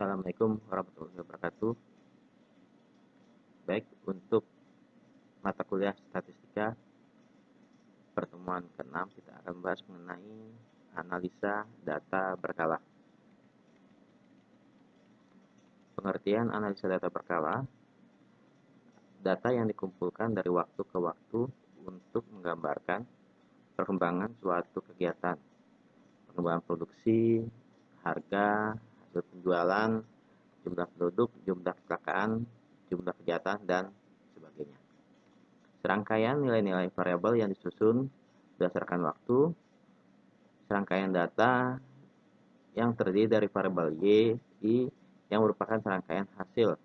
Assalamualaikum warahmatullahi wabarakatuh. Baik, untuk mata kuliah statistika pertemuan ke-6 kita akan membahas mengenai analisa data berkala. Pengertian analisa data berkala, data yang dikumpulkan dari waktu ke waktu untuk menggambarkan perkembangan suatu kegiatan, pengembangan produksi, harga, hasil penjualan, jumlah penduduk, jumlah kecelakaan, jumlah kejahatan, dan sebagainya. Serangkaian nilai-nilai variabel yang disusun berdasarkan waktu, serangkaian data yang terdiri dari variabel Y, I, yang merupakan serangkaian hasil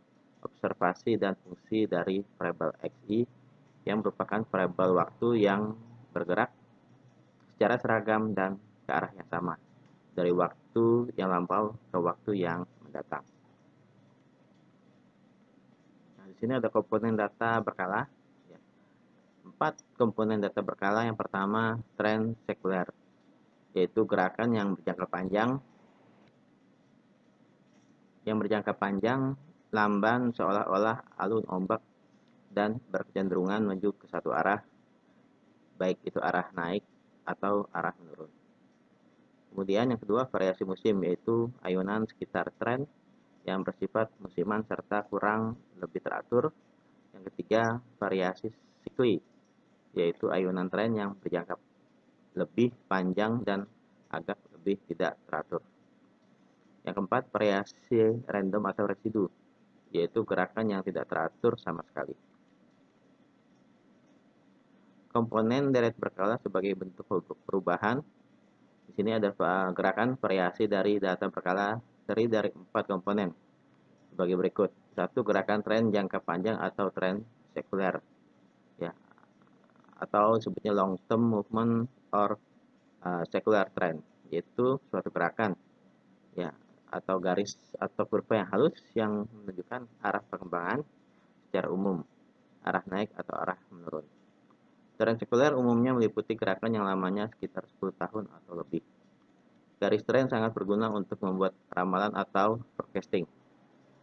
observasi dan fungsi dari variabel XI, yang merupakan variabel waktu yang bergerak secara seragam dan ke arah yang sama, dari waktu yang lampau ke waktu yang mendatang. Nah, di sini ada komponen data berkala. 4 komponen data berkala. Yang pertama, tren sekuler, yaitu gerakan yang berjangka panjang, lamban seolah-olah alun ombak dan berkecenderungan menuju ke satu arah, baik itu arah naik atau arah menurun. Kemudian yang kedua, variasi musim, yaitu ayunan sekitar tren yang bersifat musiman serta kurang lebih teratur. Yang ketiga, variasi sikli, yaitu ayunan tren yang berjangka lebih panjang dan agak lebih tidak teratur. Yang keempat, variasi random atau residu, yaitu gerakan yang tidak teratur sama sekali. Komponen deret berkala sebagai bentuk perubahan. Di sini ada gerakan variasi dari data berkala terdiri dari 4 komponen sebagai berikut. 1. Gerakan tren jangka panjang atau tren sekuler, ya, atau sebutnya long term movement or secular trend, yaitu suatu gerakan, ya, atau garis atau kurva yang halus yang menunjukkan arah perkembangan secara umum, arah naik atau arah menurun. Tren sekuler umumnya meliputi gerakan yang lamanya sekitar 10 tahun atau lebih. Garis tren sangat berguna untuk membuat ramalan atau forecasting.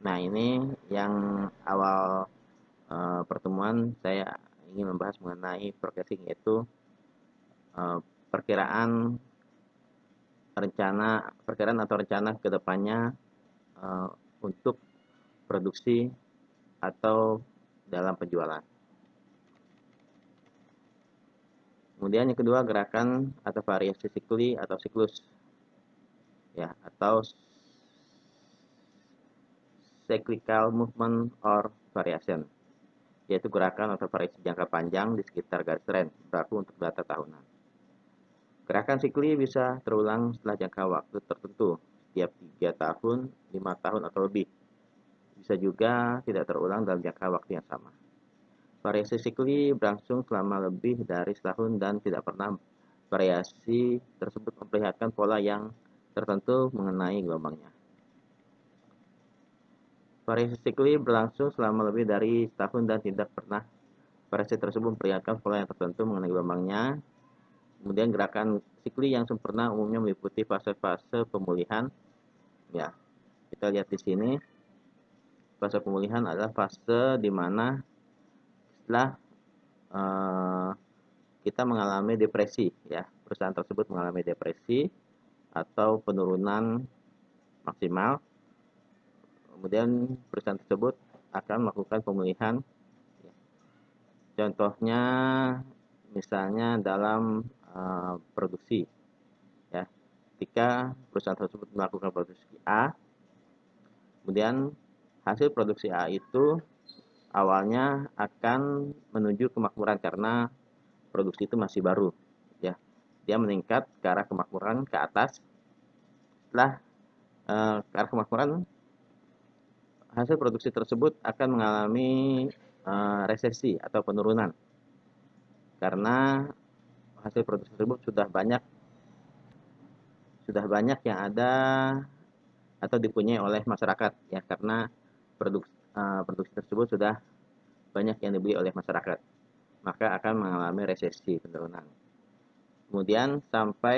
Nah, ini yang awal pertemuan saya ingin membahas mengenai forecasting, yaitu perkiraan atau rencana ke depannya untuk produksi atau dalam penjualan. Kemudian yang kedua, gerakan atau variasi sikli atau siklus, ya, atau cyclical movement or variation, yaitu gerakan atau variasi jangka panjang di sekitar garis tren, berlaku untuk data tahunan. Gerakan sikli bisa terulang setelah jangka waktu tertentu, setiap 3 tahun, 5 tahun atau lebih. Bisa juga tidak terulang dalam jangka waktu yang sama. Variasi sikli berlangsung selama lebih dari setahun dan tidak pernah variasi tersebut memperlihatkan pola yang tertentu mengenai gelombangnya. Variasi sikli berlangsung selama lebih dari setahun dan tidak pernah variasi tersebut memperlihatkan pola yang tertentu mengenai gelombangnya. Kemudian gerakan sikli yang sempurna umumnya meliputi fase-fase pemulihan. Ya, kita lihat di sini. Fase pemulihan adalah fase di mana setelah kita mengalami depresi, ya, perusahaan tersebut mengalami depresi atau penurunan maksimal, kemudian perusahaan tersebut akan melakukan pemulihan. Contohnya misalnya dalam produksi, ya, ketika perusahaan tersebut melakukan produksi A, kemudian hasil produksi A itu awalnya akan menuju kemakmuran karena produksi itu masih baru, ya, dia meningkat ke arah kemakmuran ke atas. Setelah ke arah kemakmuran, hasil produksi tersebut akan mengalami resesi atau penurunan karena hasil produksi tersebut sudah banyak yang ada atau dipunyai oleh masyarakat, ya, karena produksi tersebut sudah banyak yang dibeli oleh masyarakat, maka akan mengalami resesi, penurunan. Kemudian sampai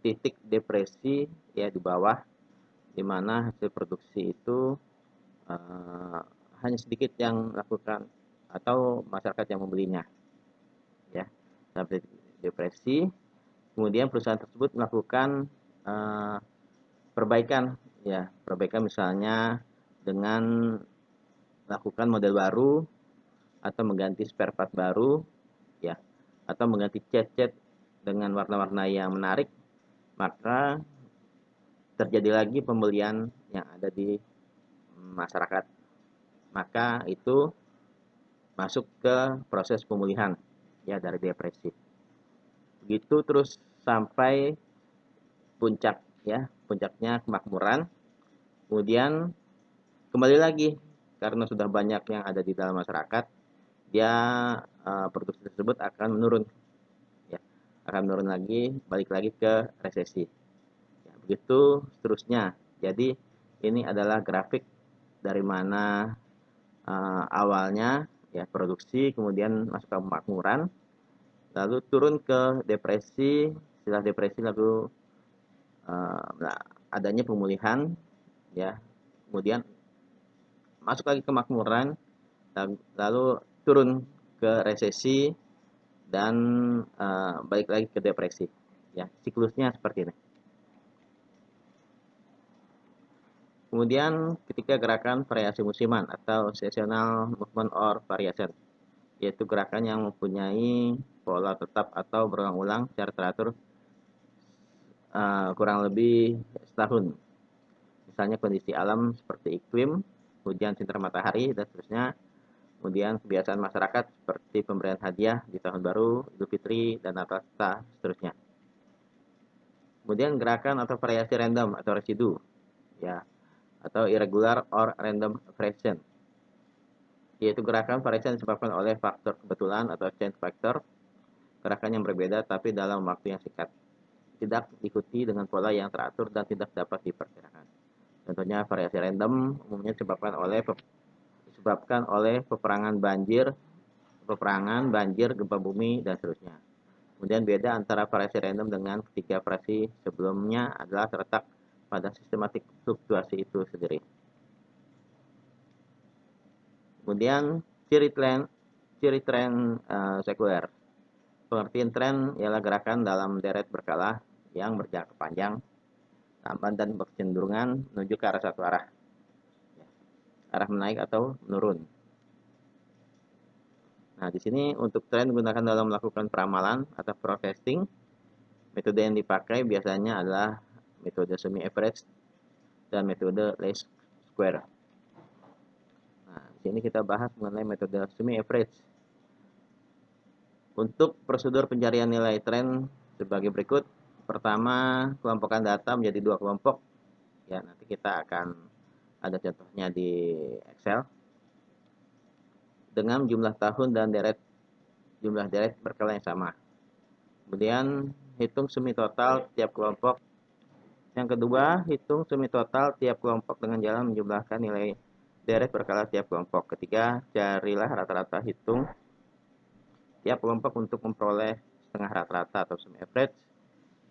titik depresi, ya, di bawah di mana hasil produksi itu hanya sedikit yang melakukan atau masyarakat yang membelinya, ya. Sampai depresi, kemudian perusahaan tersebut melakukan perbaikan, ya, perbaikan misalnya dengan melakukan model baru atau mengganti spare part baru, ya, atau mengganti cat-cat dengan warna-warna yang menarik, maka terjadi lagi pembelian yang ada di masyarakat. Maka itu masuk ke proses pemulihan, ya, dari depresi. Begitu terus sampai puncak, ya, puncaknya kemakmuran. Kemudian kembali lagi karena sudah banyak yang ada di dalam masyarakat, dia produksi tersebut akan menurun, ya, akan menurun lagi, balik lagi ke resesi, ya, begitu seterusnya. Jadi ini adalah grafik dari mana awalnya, ya, produksi, kemudian masuk ke kemakmuran, lalu turun ke depresi, setelah depresi lalu adanya pemulihan, ya, kemudian masuk lagi ke kemakmuran, lalu turun ke resesi, dan balik lagi ke depresi, ya, siklusnya seperti ini. Kemudian ketika gerakan variasi musiman atau seasonal movement or variation, yaitu gerakan yang mempunyai pola tetap atau berulang-ulang secara teratur kurang lebih setahun. Misalnya kondisi alam seperti iklim, hujan sinar matahari, dan seterusnya. Kemudian kebiasaan masyarakat seperti pemberian hadiah di tahun baru, Idul Fitri, dan Natal, seterusnya. Kemudian gerakan atau variasi random atau residu, ya, atau irregular or random variation, yaitu gerakan variasi yang disebabkan oleh faktor kebetulan atau change factor, gerakan yang berbeda tapi dalam waktu yang singkat, tidak diikuti dengan pola yang teratur dan tidak dapat diperkirakan. Contohnya variasi random umumnya disebabkan oleh peperangan, banjir, gempa bumi, dan seterusnya. Kemudian beda antara variasi random dengan ketiga variasi sebelumnya adalah terletak pada sistematik fluktuasi itu sendiri. Kemudian ciri tren sekuler. Pengertian tren ialah gerakan dalam deret berkala yang berjangka panjang, lamban, dan berkecenderungan menuju ke arah satu arah, arah menaik atau menurun. Nah, di sini untuk tren digunakan dalam melakukan peramalan atau forecasting. Metode yang dipakai biasanya adalah metode semi average dan metode least square. Nah, di sini kita bahas mengenai metode semi average. Untuk prosedur pencarian nilai tren sebagai berikut. Pertama, kelompokan data menjadi dua kelompok. Ya, nanti kita akan ada contohnya di Excel. Dengan jumlah tahun dan jumlah deret berkala yang sama. Kemudian hitung semi total tiap kelompok. Yang kedua, hitung semi total tiap kelompok dengan jalan menjumlahkan nilai deret berkala tiap kelompok. Ketiga, carilah rata-rata hitung tiap kelompok untuk memperoleh setengah rata-rata atau semi average.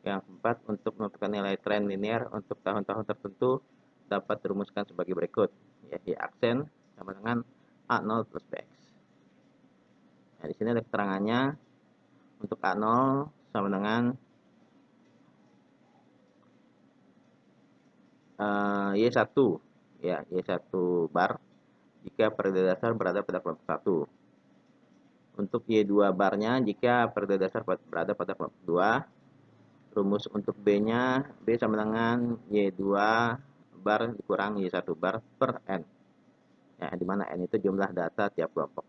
Yang keempat, untuk menentukan nilai tren linear untuk tahun-tahun tertentu dapat dirumuskan sebagai berikut. Y aksen sama dengan A0 plus Bx. Nah, di sini ada keterangannya. Untuk A0 sama dengan Y1, ya, Y1 bar jika periode dasar berada pada kelompok 1. Untuk Y2 barnya jika periode dasar berada pada kelompok 2. Rumus untuk B-nya, B sama dengan Y2 bar dikurang Y1 bar per N. Ya, di mana N itu jumlah data tiap kelompok.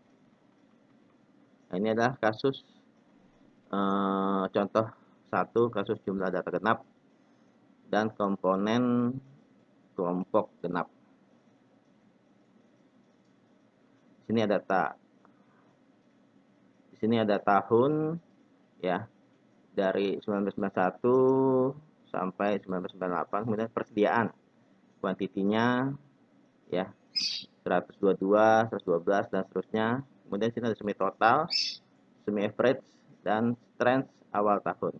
Nah, ini adalah kasus contoh 1, kasus jumlah data genap dan komponen kelompok genap. Di sini ada tahun, ya, dari 1991 sampai 1998, kemudian persediaan kuantitinya, ya, 122, 112, dan seterusnya. Kemudian sini ada semi total, semi average, dan trend awal tahun.